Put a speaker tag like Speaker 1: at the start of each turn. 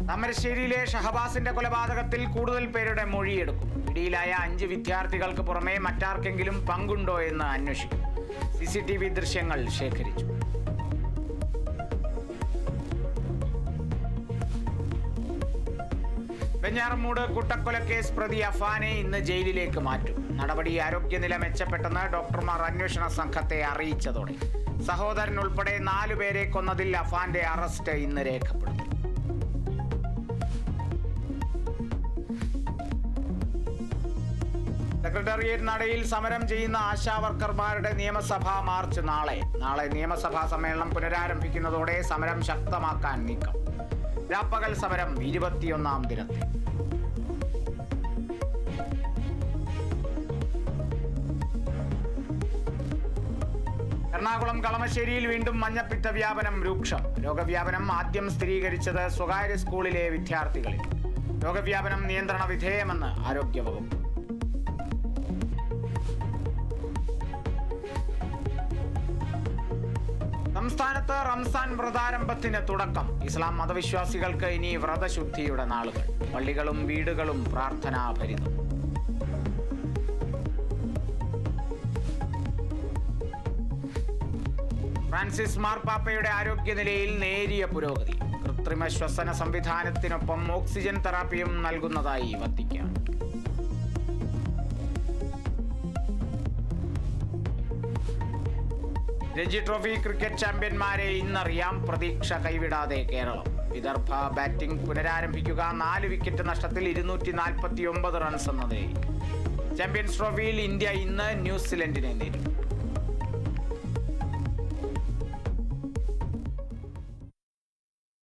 Speaker 1: താമരശ്ശേരിയിലെ ഷഹബാസിന്റെ കൊലപാതകത്തിൽ കൂടുതൽ പേരുടെ മൊഴിയെടുക്കും. പിടിയിലായ 5 വിദ്യാർത്ഥികൾക്ക് പുറമെ മറ്റാർക്കെങ്കിലും പങ്കുണ്ടോ എന്ന് അന്വേഷിക്കും. CCTV ദൃശ്യങ്ങൾ ശേഖരിച്ചു. വെഞ്ഞാറമൂട് കൂട്ടക്കൊലക്കേസ് പ്രതി അഫാനെ ഇന്ന് ജയിലിലേക്ക് മാറ്റും. നടപടി ആരോഗ്യനില മെച്ചപ്പെട്ടെന്ന് ഡോക്ടർമാർ അന്വേഷണ സംഘത്തെ അറിയിച്ചതോടെ സഹോദരൻ ഉൾപ്പെടെ 4 പേരെ കൊന്നതിൽ അഫാന്റെ അറസ്റ്റ് ഇന്ന് രേഖപ്പെടുത്തും. സെക്രട്ടേറിയറ്റ് നടയിൽ സമരം ചെയ്യുന്ന ആശാവർക്കർമാരുടെ നിയമസഭാ മാർച്ച് നാളെ നിയമസഭാ സമ്മേളനം പുനരാരംഭിക്കുന്നതോടെ സമരം ശക്തമാക്കാൻ നീക്കം. രാപ്പകൽ സമരം 21ാം ദിനത്തിൽ. എറണാകുളം കളമശ്ശേരിയിൽ വീണ്ടും മഞ്ഞപ്പിത്ത വ്യാപനം രൂക്ഷം. രോഗവ്യാപനം ആദ്യം സ്ഥിരീകരിച്ചത് സ്വകാര്യ സ്കൂളിലെ വിദ്യാർത്ഥികളിൽ. രോഗവ്യാപനം നിയന്ത്രണ വിധേയമെന്ന് ആരോഗ്യവകുപ്പ്. സംസ്ഥാനത്ത് റംസാൻ വ്രതാരംഭത്തിന് തുടക്കം. ഇസ്ലാം മതവിശ്വാസികൾക്ക് ഇനി വ്രതശുദ്ധിയുടെ നാളുകൾ. പള്ളികളും വീടുകളും പ്രാർത്ഥനാഭരിതം. ഫ്രാൻസിസ് മാർപ്പാപ്പയുടെ ആരോഗ്യനിലയിൽ നേരിയ പുരോഗതി. കൃത്രിമ ശ്വസന സംവിധാനത്തിനൊപ്പം ഓക്സിജൻ തെറാപ്പിയും നൽകുന്നതായി വത്തിക്കാൻ. രഞ്ജി ട്രോഫി ക്രിക്കറ്റ് ചാമ്പ്യന്മാരെ ഇന്നറിയാം. പ്രതീക്ഷ കൈവിടാതെ കേരളം. വിദർഭ ബാറ്റിംഗ് പുനരാരംഭിക്കുക. 4 വിക്കറ്റ് നഷ്ടത്തിൽ 249 റൺസ് എന്ന നിലയിൽ. ചാമ്പ്യൻസ് ട്രോഫിയിൽ ഇന്ത്യ ഇന്ന് ന്യൂസിലൻഡിനെ നേരിടും.